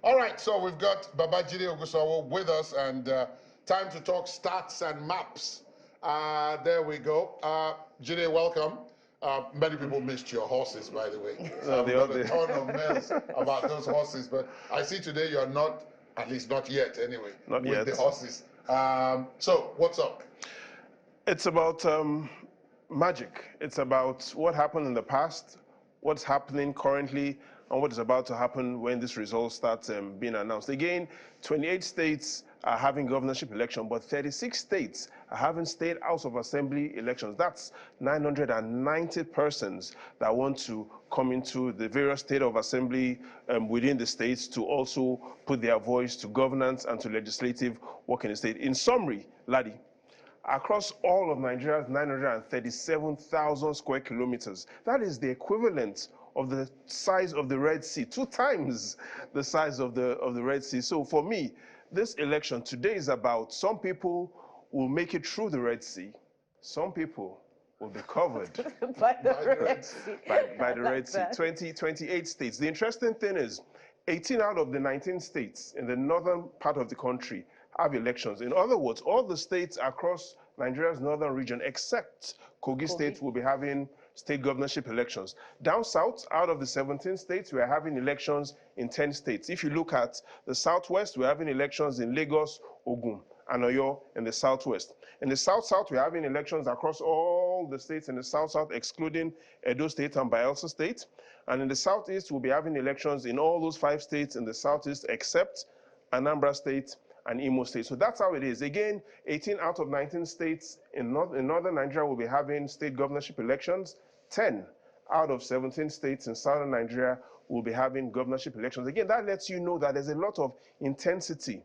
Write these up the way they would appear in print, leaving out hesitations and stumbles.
All right, so we've got Babajide Ogusawo with us, and time to talk stats and maps. There we go. Jide, welcome. Many people missed your horses, by the way. We've got a ton of mails about those horses, but I see today you're not, at least not yet anyway, with the horses. So, what's up? It's about magic. It's about what happened in the past, what's happening currently, and what is about to happen when this result starts being announced. Again, 28 states are having governorship election, but 36 states are having state House of Assembly elections. That's 990 persons that want to come into the various state of assembly within the states to also put their voice to governance and to legislative work in the state. In summary, Ladi, across all of Nigeria's 937,000 square kilometers, that is the equivalent of the size of the Red Sea, 2 times the size of the Red Sea. So for me, this election today is about some people will make it through the Red Sea. Some people will be covered by the Red Sea. By the Red Sea. 28 states. The interesting thing is 18 out of the 19 states in the northern part of the country have elections. In other words, all the states across Nigeria's northern region except Kogi State will be having state governorship elections. Down south, out of the 17 states, we are having elections in 10 states. If you look at the southwest, we're having elections in Lagos, Ogun, and Oyo in the southwest. In the south-south, we're having elections across all the states in the south-south, excluding Edo State and Bayelsa State. And in the southeast, we'll be having elections in all those 5 states in the southeast, except Anambra State and Imo State. So that's how it is. Again, 18 out of 19 states in northern Nigeria will be having state governorship elections. 10 out of 17 states in southern Nigeria will be having governorship elections. Again, that lets you know that there's a lot of intensity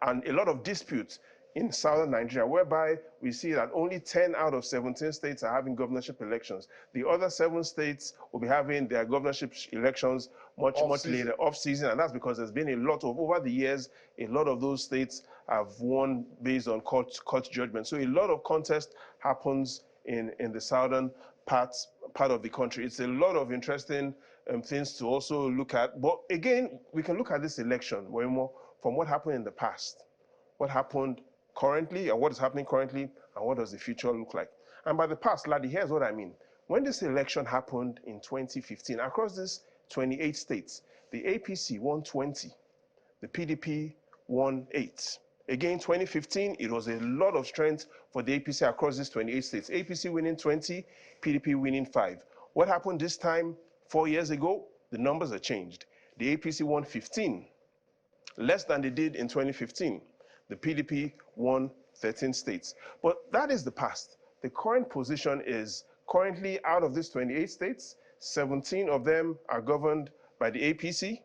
and a lot of disputes in southern Nigeria, whereby we see that only 10 out of 17 states are having governorship elections. The other 7 states will be having their governorship elections much later, off-season, and that's because there's been a lot of, over the years, a lot of those states have won based on court judgment. So a lot of contest happens in the southern part of the country. It's a lot of interesting things to also look at. But again, we can look at this election way more from what happened in the past, what happened currently, and what is happening currently, and what does the future look like. And by the past, Ladi, here's what I mean. When this election happened in 2015, across these 28 states, the APC won 20, the PDP won 8. Again, 2015, it was a lot of strength for the APC across these 28 states. APC winning 20, PDP winning 5. What happened this time, 4 years ago? The numbers are changed. The APC won 15, less than they did in 2015. The PDP won 13 states. But that is the past. The current position is currently out of these 28 states, 17 of them are governed by the APC,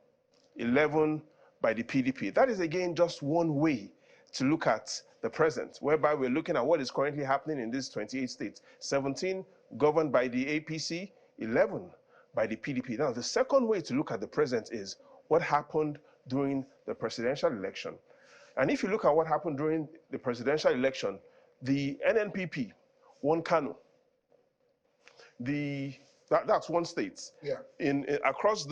11 by the PDP. That is, again, just one way to look at the present, whereby we're looking at what is currently happening in these 28 states. 17 governed by the APC, 11 by the PDP. Now, the second way to look at the present is what happened during the presidential election. And if you look at what happened during the presidential election, the NNPP won Kano. That's one state. Yeah. Across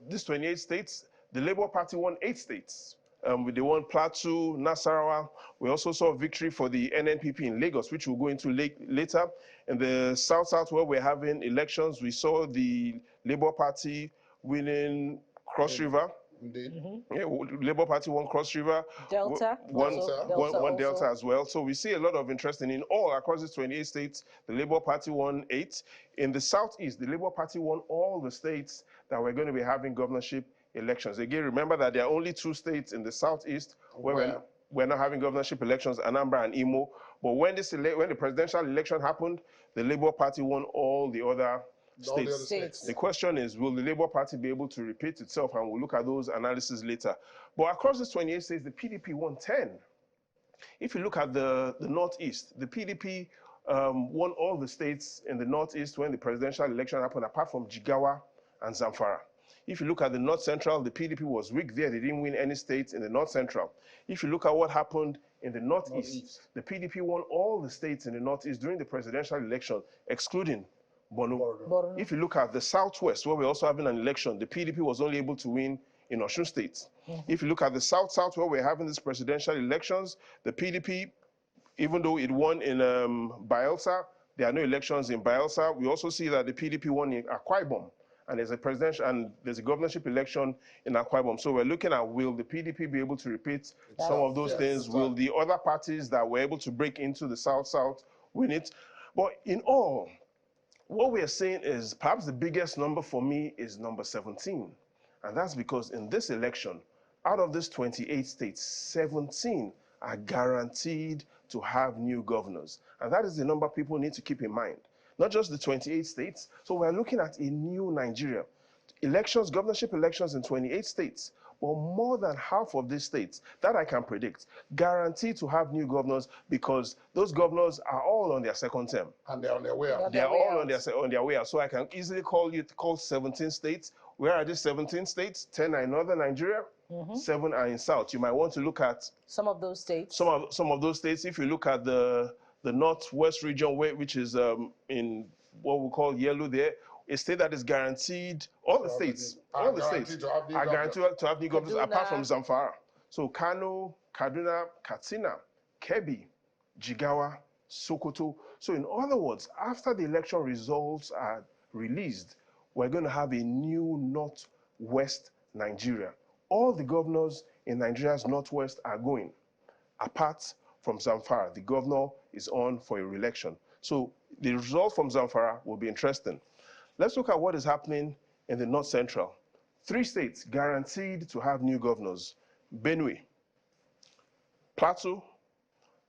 these 28 states, the Labour Party won 8 states. They won Plateau, Nasarawa. We also saw victory for the NNPP in Lagos, which we'll go into later. In the south-south, where we're having elections, we saw the Labour Party winning Cross River. Indeed. Mm-hmm. Yeah, Labour Party won Cross River. Delta. One Delta as well. So we see a lot of interest in all across these 28 states. The Labour Party won 8. In the southeast, the Labour Party won all the states that we're going to be having governorship elections. Again, remember that there are only 2 states in the southeast where we're not having governorship elections, Anambra and Imo. But when the presidential election happened, the Labour Party won all the other states. The question is, will the Labour Party be able to repeat itself? And we'll look at those analyses later. But across the 28 states, the PDP won 10. If you look at the Northeast, the PDP won all the states in the Northeast when the presidential election happened, apart from Jigawa and Zamfara. If you look at the North Central, the PDP was weak there. They didn't win any states in the North Central. If you look at what happened in the Northeast, the PDP won all the states in the Northeast during the presidential election, excluding Borno. If you look at the Southwest, where we're also having an election, the PDP was only able to win in Osun State. If you look at the South, where we're having these presidential elections, the PDP, even though it won in Bayelsa, there are no elections in Bayelsa. We also see that the PDP won in Akwa Ibom, and there's a presidential and there's a governorship election in Akwa Ibom. So we're looking at, will the PDP be able to repeat some of those things? Will the other parties that were able to break into the South win it? But in all, what we are saying is perhaps the biggest number for me is number 17. And that's because in this election, out of these 28 states, 17 are guaranteed to have new governors. And that is the number people need to keep in mind. Not just the 28 states. So we're looking at a new Nigeria. Elections, governorship elections in 28 states. But more than half of these states, that I can predict, guaranteed to have new governors because those governors are all on their second term. And they're on their way out. They're all on their way out. So I can easily call 17 states. Where are these 17 states? 10 are in northern Nigeria, 7 are in south. You might want to look at some of those states. Some of those states. If you look at the northwest region, which is in what we call yellow there, a state that is guaranteed, all the states are guaranteed to have new governors apart from Zamfara. So Kano, Kaduna, Katsina, Kebbi, Jigawa, Sokoto. So in other words, after the election results are released, we're going to have a new northwest Nigeria. All the governors in Nigeria's northwest are going, apart from Zamfara. The governor is on for a re-election. So the result from Zamfara will be interesting. Let's look at what is happening in the North Central. 3 states guaranteed to have new governors: Benue, Plateau,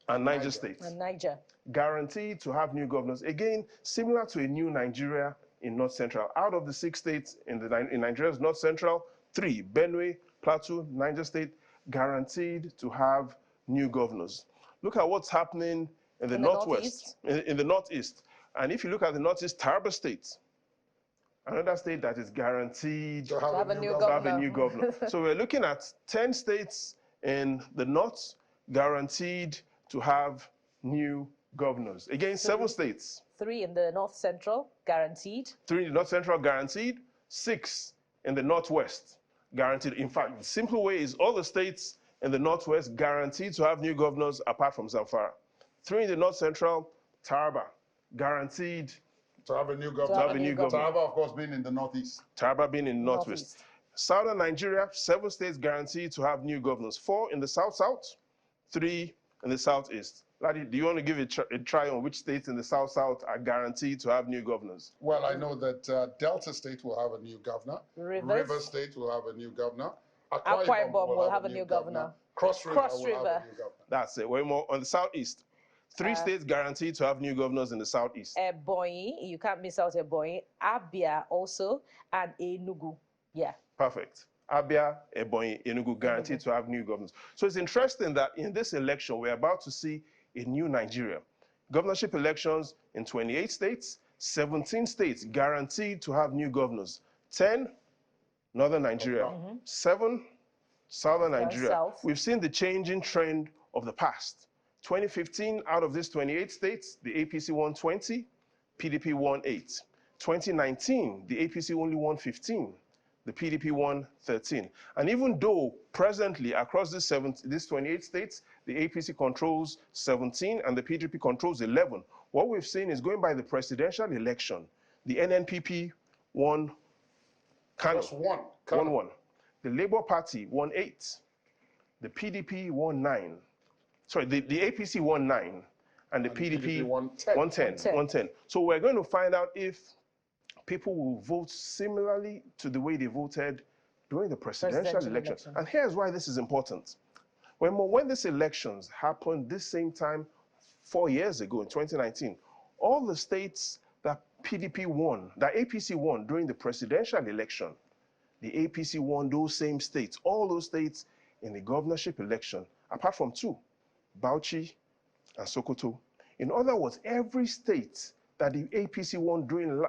and Niger State. And Niger. Guaranteed to have new governors. Again, similar to a new Nigeria in North Central. Out of the 6 states in Nigeria's North Central, 3, Benue, Plateau, Niger State, guaranteed to have new governors. Look at what's happening in the Northwest, in the Northeast. And if you look at the Northeast, Taraba State, another state that is guaranteed to have a new governor. So we're looking at 10 states in the North guaranteed to have new governors. Again, 7 states. 3 in the North Central, guaranteed. 3 in the North Central, guaranteed. 6 in the Northwest, guaranteed. In fact, the simple way is all the states in the Northwest guaranteed to have new governors apart from Zamfara. 3 in the North Central, Taraba, guaranteed to have a new governor. Taraba, of course, being in the Northeast. Taraba being in the Northwest. Southern Nigeria, 7 states guaranteed to have new governors. 4 in the South-South, 3 in the Southeast. Ladi, do you want to give a try on which states in the South-South are guaranteed to have new governors? Well, I know that Delta State will have a new governor. River State will have a new governor. Akwa Ibom will have a new governor. Cross River will have a new governor. That's it. Way more on the Southeast. 3 states guaranteed to have new governors in the Southeast. Ebonyi, you can't miss out Ebonyi. Abia also, and Enugu. Yeah. Perfect. Abia, Ebonyi, Enugu guaranteed to have new governors. So it's interesting that in this election, we're about to see a new Nigeria. Governorship elections in 28 states, 17 states guaranteed to have new governors. 10, Northern Nigeria. 7, Southern Nigeria. We've seen the changing trend of the past. 2015, out of these 28 states, the APC won 20, PDP won 8. 2019, the APC only won 15. The PDP won 13. And even though presently across these 28 states, the APC controls 17 and the PDP controls 11, what we've seen is going by the presidential election, the NNPP won Kano. Just one. Won 1. The Labour Party won 8. The PDP won 9. Sorry, the APC won 9 and the PDP won 10. So we're going to find out if people will vote similarly to the way they voted during the presidential election. And here's why this is important. When these elections happened this same time 4 years ago in 2019, all the states that PDP won, that APC won during the presidential election, the APC won those same states, all those states in the governorship election, apart from 2, Bauchi and Sokoto. In other words, every state that the APC won during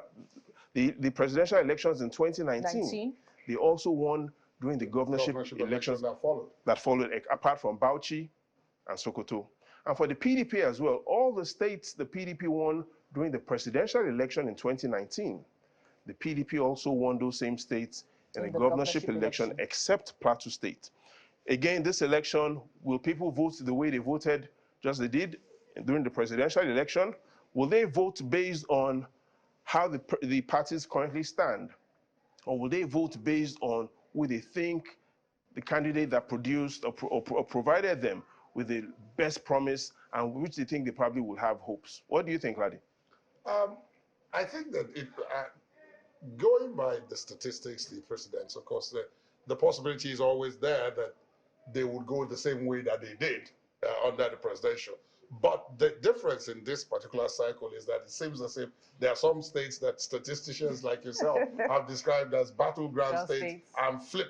the presidential elections in 2019, they also won during the governorship elections that followed, apart from Bauchi and Sokoto. And for the PDP as well, all the states the PDP won during the presidential election in 2019, the PDP also won those same states in a the governorship election except Plateau State. Again, this election, will people vote the way they voted, just they did during the presidential election? Will they vote based on how the parties currently stand? Or will they vote based on who they think the candidate that produced or provided them with the best promise and which they think they probably will have hopes? What do you think, Ladi? I think that going by the statistics, the precedents, of course, the possibility is always there that they would go the same way that they did under the presidential. But the difference in this particular cycle is that it seems as if there are some states that statisticians like yourself have described as battleground states and flip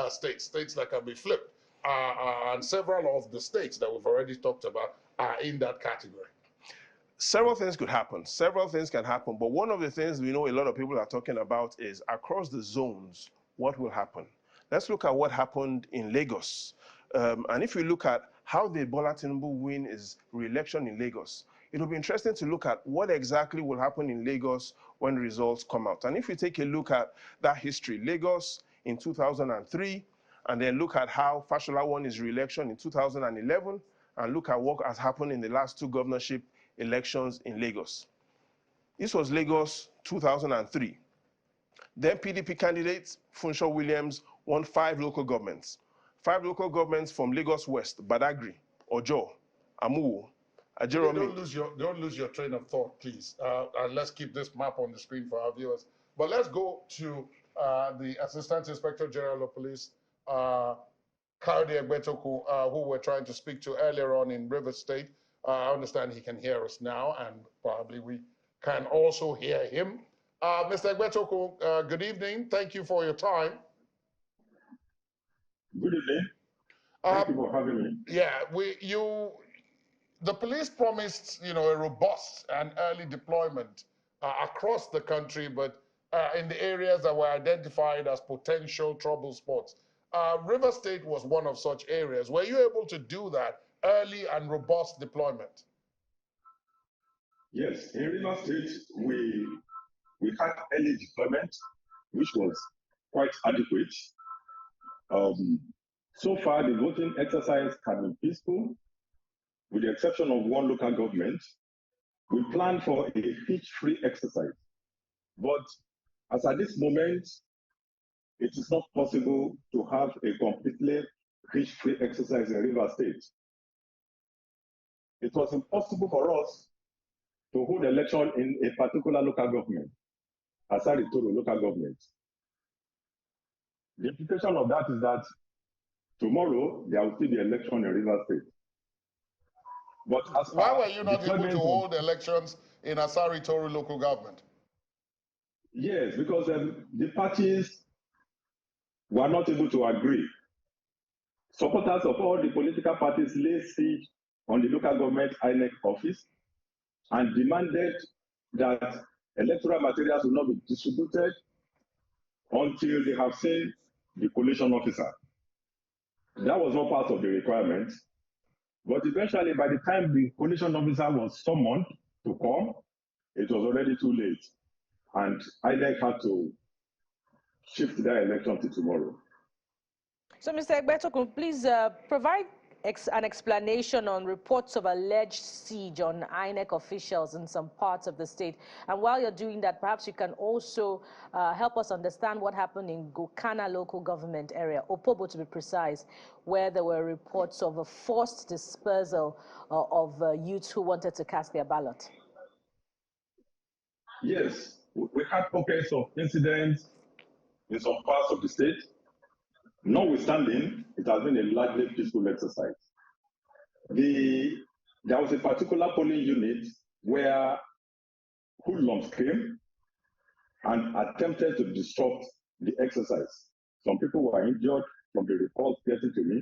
states that can be flipped. And several of the states that we've already talked about are in that category. Several things could happen. Several things can happen. But one of the things we know a lot of people are talking about is across the zones, what will happen? Let's look at what happened in Lagos. And if we look at how the Bola Tinubu win his re-election in Lagos, it will be interesting to look at what exactly will happen in Lagos when the results come out. And if we take a look at that history, Lagos in 2003, and then look at how Fashola won his re-election in 2011, and look at what has happened in the last two governorship elections in Lagos. This was Lagos 2003. Then PDP candidate Funsho Williams won 5 local governments. 5 local governments from Lagos West: Badagry, Ojo, Amuwo, Ajeromi. Don't lose your train of thought, please. And let's keep this map on the screen for our viewers. But let's go to the Assistant Inspector General of Police, Kayode Egbetoku, who we're trying to speak to earlier on in Rivers State. I understand he can hear us now, and probably we can also hear him. Mr. Egbetoku, good evening. Thank you for your time. Good evening. Thank you for having me. Yeah, the police promised, a robust and early deployment across the country, but in the areas that were identified as potential trouble spots. River State was one of such areas. Were you able to do that early and robust deployment? Yes, in River State, we had early deployment, which was quite adequate. So far, the voting exercise has been peaceful, with the exception of one local government. We planned for a hitch-free exercise, but as at this moment, it is not possible to have a completely hitch-free exercise in River State. It was impossible for us to hold election in a particular local government, Asari Toro local government. The implication of that is that tomorrow there will still be election in River State. But why were you not able to hold elections in Asari Toro local government? Yes, because the parties were not able to agree. Supporters of all the political parties laid siege on the local government INEC office and demanded that electoral materials will not be distributed until they have seen the collation officer. That was not part of the requirement. But eventually, by the time the collation officer was summoned to come, it was already too late. And INEC had to shift their election to tomorrow. So, Mr. Egbetoku, please provide an explanation on reports of alleged siege on INEC officials in some parts of the state. And while you're doing that, perhaps you can also help us understand what happened in Gokana local government area, Opobo to be precise, where there were reports of a forced dispersal of youths who wanted to cast their ballot. Yes, we had pockets of incidents in some parts of the state. Notwithstanding, it has been a largely peaceful exercise. There was a particular polling unit where hoodlums came and attempted to disrupt the exercise. Some people were injured from the reports getting to me,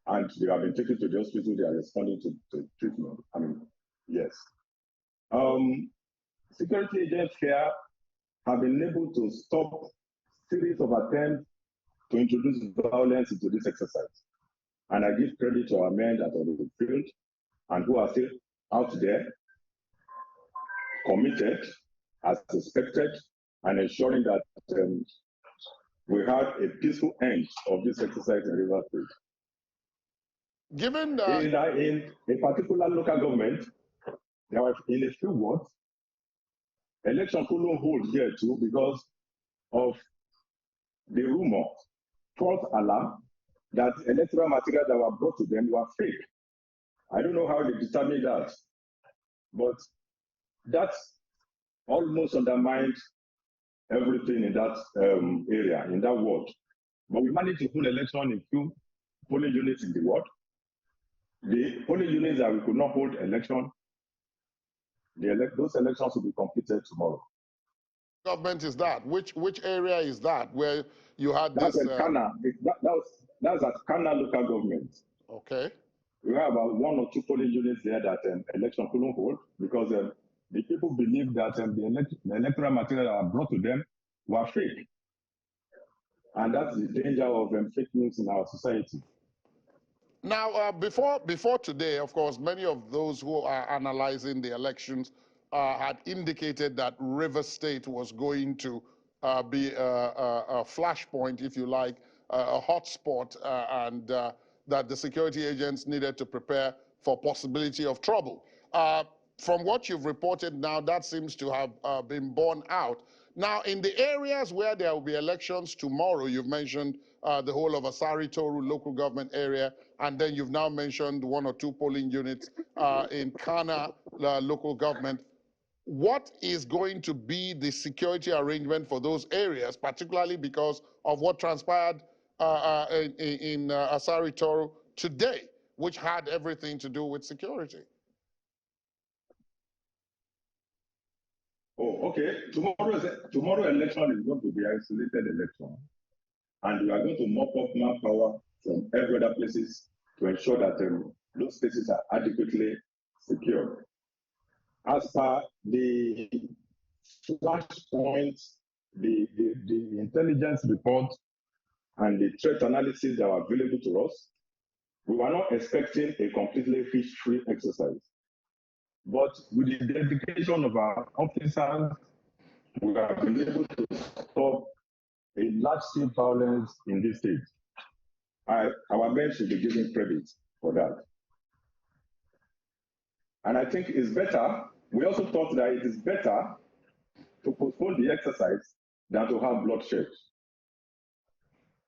and they have been taken to the hospital. They are responding to treatment. Yes. Security agents here have been able to stop a series of attempts to introduce violence into this exercise. And I give credit to our men that are on the field and who are still out there, committed, as expected, and ensuring that we had a peaceful end of this exercise in Rivers State. Given in a particular local government, there was, in a few words, election couldn't hold here too because of the rumor, false alarm, that electoral material that were brought to them were fake. I don't know how they determined that, but that almost undermined everything in that area, in that ward. But we managed to hold election in few polling units in the ward. The polling units that we could not hold election, those elections will be completed tomorrow. Government is that? Which area is that where you had That's this? At Kana. That's at Kana local government. Okay. We have about 1 or 2 polling units there that election couldn't hold because the people believe that the electoral material that were brought to them were fake. And that's the danger of fake news in our society. Now, before today, of course, many of those who are analyzing the elections had indicated that Rivers State was going to be a flashpoint, if you like, a hotspot, and that the security agents needed to prepare for possibility of trouble. From what you've reported now, that seems to have been borne out. Now, in the areas where there will be elections tomorrow, you've mentioned the whole of Asari Toru local government area, and then you've now mentioned 1 or 2 polling units in Kana local government. What is going to be the security arrangement for those areas, particularly because of what transpired in Asari Toru today, which had everything to do with security? Oh, okay. Tomorrow election is going to be an isolated election. And we are going to mop up manpower from every other places to ensure that those places are adequately secured. As per the flashpoints, the intelligence report, and the threat analysis that are available to us, we were not expecting a completely fish-free exercise. But with the dedication of our officers, we have been able to stop a large-scale violence in this state. Our men should be given credit for that. And I think it's better, we also thought that it is better to postpone the exercise than to have bloodshed.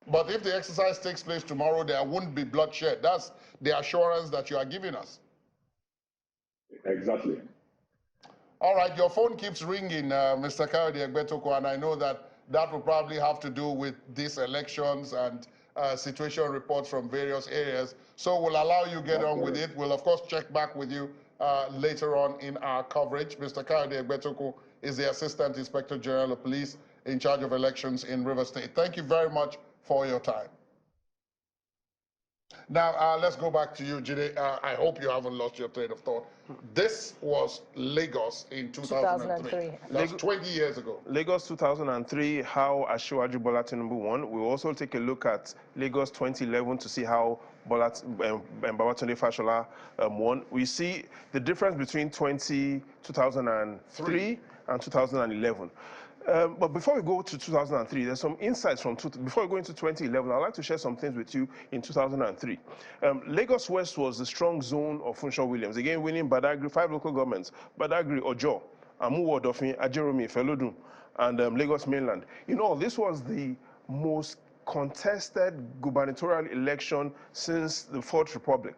But if the exercise takes place tomorrow, there won't be bloodshed. That's the assurance that you are giving us. Exactly. All right, your phone keeps ringing, Mr. Kayode Egbetokun, and I know that will probably have to do with these elections and situation reports from various areas. So we'll allow you get on with it. We'll, of course, check back with you later on in our coverage. Mr. Kayode Egbetokun is the Assistant Inspector General of Police in charge of elections in Rivers State. Thank you very much for your time. Now, let's go back to you, Jide. I hope you haven't lost your train of thought. This was Lagos in 2003. That's 20 years ago. Lagos 2003, how Asiwaju Bola Tinubu won. We'll also take a look at Lagos 2011 to see how Babatunde Fashola won. We see the difference between 2003 and 2011. But before we go to 2003, there's some insights from, before we go into 2011, I'd like to share some things with you in 2003. Lagos West was the strong zone of Funshaw Williams, again winning Badagry, 5 local governments, Badagry, Ojo, Amuwo, Odofin, Ajeromi, Felodun, and Lagos Mainland. In all, this was the most contested gubernatorial election since the Fourth Republic.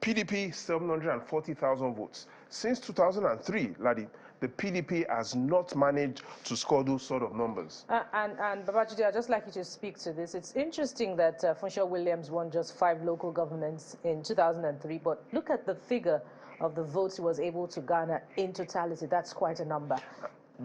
PDP, 740,000 votes. Since 2003, Ladi, the PDP has not managed to score those sort of numbers. And Babajide, I'd just like you to speak to this. It's interesting that Funshaw Williams won just 5 local governments in 2003, but look at the figure of the votes he was able to garner in totality. That's quite a number.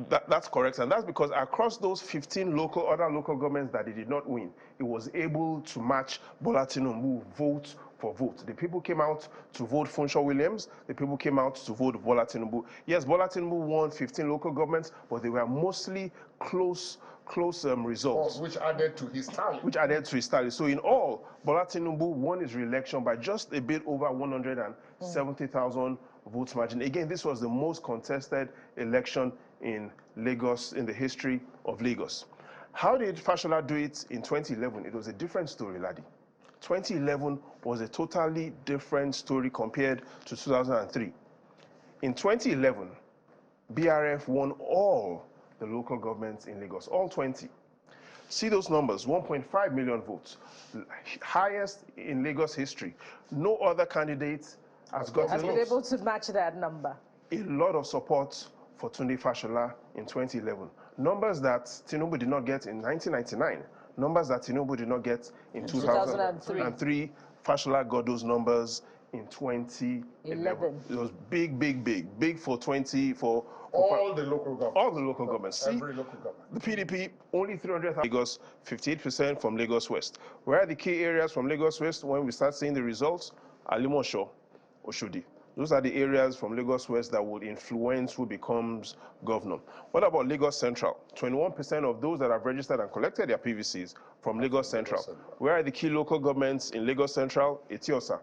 That's correct, and that's because across those 15 other local governments that he did not win, he was able to match Bola Tinubu vote for vote. The people came out to vote Funshaw Williams. The people came out to vote Bola Tinubu. Yes, Bola Tinubu won 15 local governments, but they were mostly close results. Which added to his tally. So in all, Bola Tinubu won his re-election by just a bit over 170,000 votes margin. Again, this was the most contested election in Lagos, in the history of Lagos. How did Fashola do it in 2011? It was a different story, laddie. 2011 was a totally different story compared to 2003. In 2011, BRF won all the local governments in Lagos, all 20. See those numbers, 1.5 million votes, highest in Lagos history. No other candidate has been able to match that number. A lot of support for Tunde Fashola in 2011. Numbers that Tinubu did not get in 1999. Numbers that Tinubu did not get in 2003. Fashola got those numbers in 2011. It was big, big, big. Big for all the local governments. All the local governments. See, every local government. The PDP, only 300,000. Lagos, 58% from Lagos West. Where are the key areas from Lagos West when we start seeing the results? Alimosho, Oshodi. Those are the areas from Lagos West that would influence who becomes governor. What about Lagos Central? 21% of those that have registered and collected their PVCs from Lagos Central. Where are the key local governments in Lagos Central? Etiosa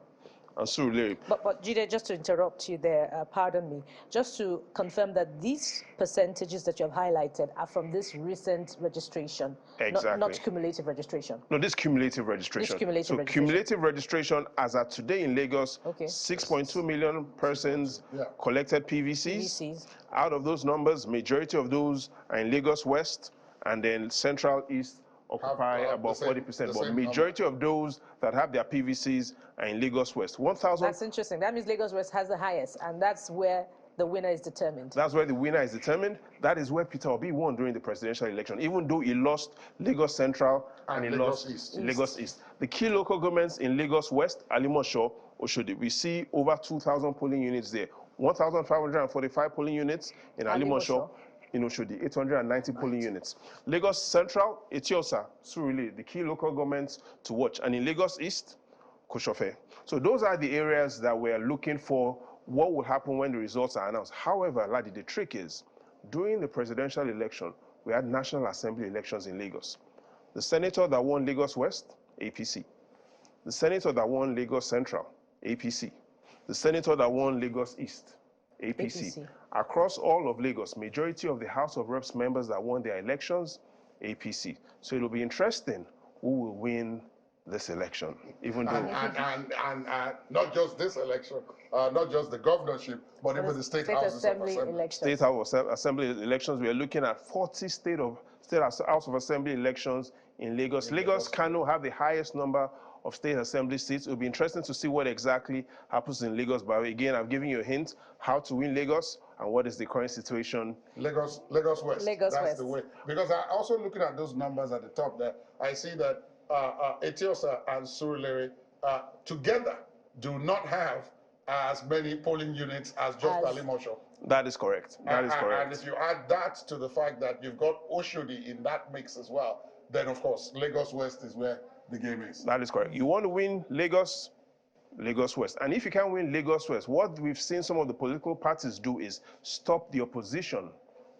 and Surulere. But Jide, just to interrupt you there, pardon me, just to confirm that these percentages that you have highlighted are from this recent registration, exactly. not cumulative registration. No, this cumulative registration. Cumulative registration as at today in Lagos, 6.2 million persons collected PVCs. Out of those numbers, majority of those are in Lagos West, and then Central East occupy about 40%, but majority of those that have their PVCs are in Lagos West. 1,000. That's interesting. That means Lagos West has the highest, and that's where the winner is determined. That's where the winner is determined. That is where Peter Obi won during the presidential election, even though he lost Lagos Central and he lost Lagos East. The key local governments in Lagos West, Alimosho, Oshodi, we see over 2,000 polling units there. 1,545 polling units in Alimosho. In Oshodi, 890 polling units. Lagos Central, Etiosa, Surulere, the key local governments to watch. And in Lagos East, Koshofe. So those are the areas that we're looking for what will happen when the results are announced. However, Ladi, the trick is, during the presidential election, we had National Assembly elections in Lagos. The senator that won Lagos West, APC. The senator that won Lagos Central, APC. The senator that won Lagos East, APC. Across all of Lagos, majority of the House of Reps members that won their elections, APC. So it'll be interesting who will win this election, even though... And not just this election, not just the governorship, but even the state houses of assembly. State House of Assembly elections, we are looking at 40 state House of Assembly elections in Lagos. Lagos, Kano have the highest number of state assembly seats. It will be interesting to see what exactly happens in Lagos. But again, I've given you a hint how to win Lagos and what is the current situation. Lagos West. That's the way. Because I also looking at those numbers at the top there, I see that Etiosa and Surulere together do not have as many polling units as just Alimosho. That is correct. That is correct. And if you add that to the fact that you've got Oshodi in that mix as well, then of course Lagos West is where the game is. That is correct. You want to win Lagos West. And if you can't win Lagos West, what we've seen some of the political parties do is stop the opposition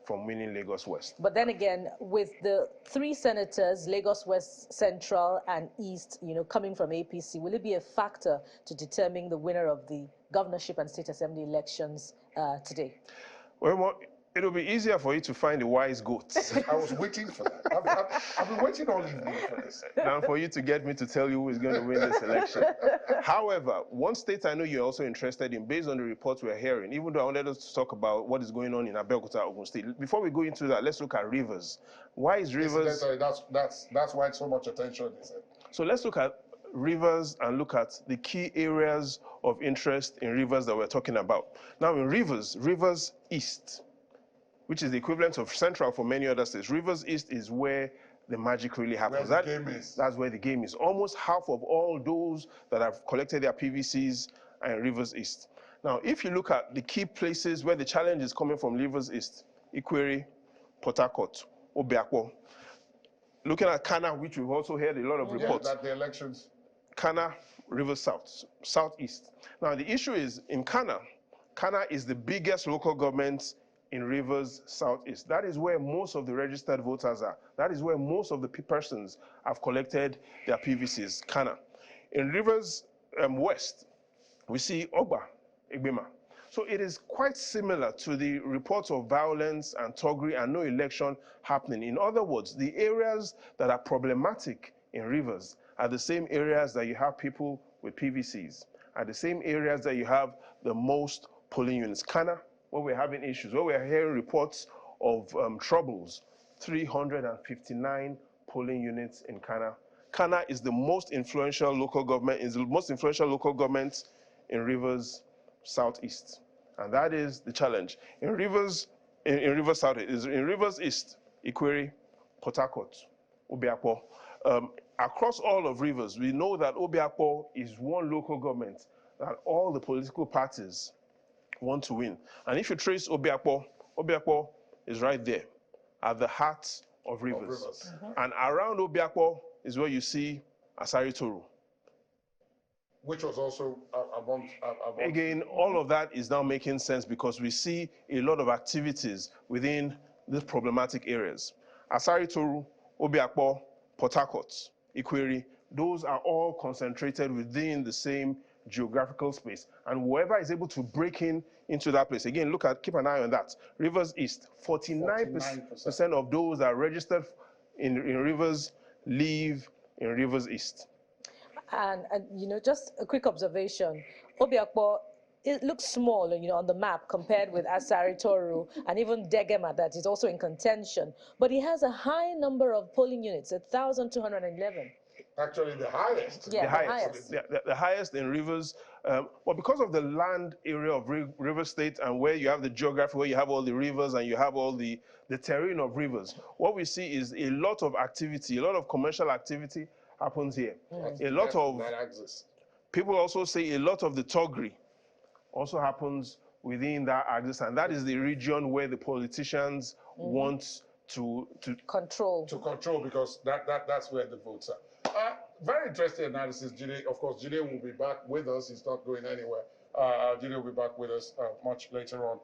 from winning Lagos West. But then again, with the three senators, Lagos West, Central, and East, coming from APC, will it be a factor to determine the winner of the governorship and state assembly elections today? Well, it'll be easier for you to find the wise goats. I was waiting for that. I've been waiting all evening for this. Than for you to get me to tell you who is going to win this election. However, one state I know you're also interested in, based on the reports we're hearing, even though I wanted us to talk about what is going on in Abeokuta, Ogun State. Before we go into that, let's look at Rivers. Why is Rivers... That's why so much attention is it. So let's look at Rivers and look at the key areas of interest in Rivers that we're talking about. Now in Rivers East, which is the equivalent of Central for many other states. Rivers East is where the magic really happens. Where the game is. That's where the game is. Almost half of all those that have collected their PVCs are in Rivers East. Now, if you look at the key places where the challenge is coming from Rivers East, Ikwere, Port Harcourt, Obiakpo. Looking at Kana, which we've also heard a lot of reports. Yeah, that the elections. Kana, Rivers South, Southeast. Now, the issue is in Kana is the biggest local government in Rivers Southeast. That is where most of the registered voters are. That is where most of the persons have collected their PVCs, Kana. In Rivers West, we see Ogba, Igbima. So it is quite similar to the reports of violence and thuggery and no election happening. In other words, the areas that are problematic in Rivers are the same areas that you have people with PVCs, are the same areas that you have the most polling units. Kana, where we're having issues, where we're hearing reports of troubles, 359 polling units in Kana. Kana is the most influential local government, in Rivers Southeast. And that is the challenge. In Rivers Southeast, in Rivers East, Ikwere, Port Harcourt, Obiakpo. Across all of Rivers, we know that Obiakpo is one local government that all the political parties want to win. And if you trace Obiakpo, Obiakpo is right there at the heart of Rivers. And around Obiakpo is where you see Asari Toru. Which was also among Again, all of that is now making sense because we see a lot of activities within these problematic areas. Asari Toru, Obiakpo, Port Harcourt, Ikwere, those are all concentrated within the same geographical space. And whoever is able to break into that place, again, keep an eye on that. Rivers East, 49% of those that are registered in Rivers live in Rivers East. And just a quick observation. Obiakpo, it looks small, on the map compared with Asari Toru and even Degema that is also in contention. But it has a high number of polling units, 1,211. Actually, the highest. Yeah, the highest in Rivers. But because of the land area of River State and where you have the geography, where you have all the rivers and you have all the terrain of rivers, what we see is a lot of activity, a lot of commercial activity happens here. A lot of people also say a lot of the thuggery also happens within that axis, and that is the region where the politicians want to control. Because that's where the votes are. Very interesting analysis, Jide. Of course, Jide will be back with us. He's not going anywhere. Jide will be back with us much later on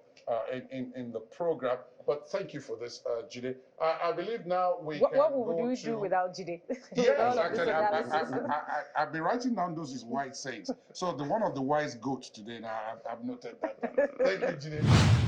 in the program. But thank you for this, Jide. I believe now what would we do without Jide? Yes, actually, I've been writing down those his wise sayings. So one of the wise goats today, now I've noted that. Thank you, Jide.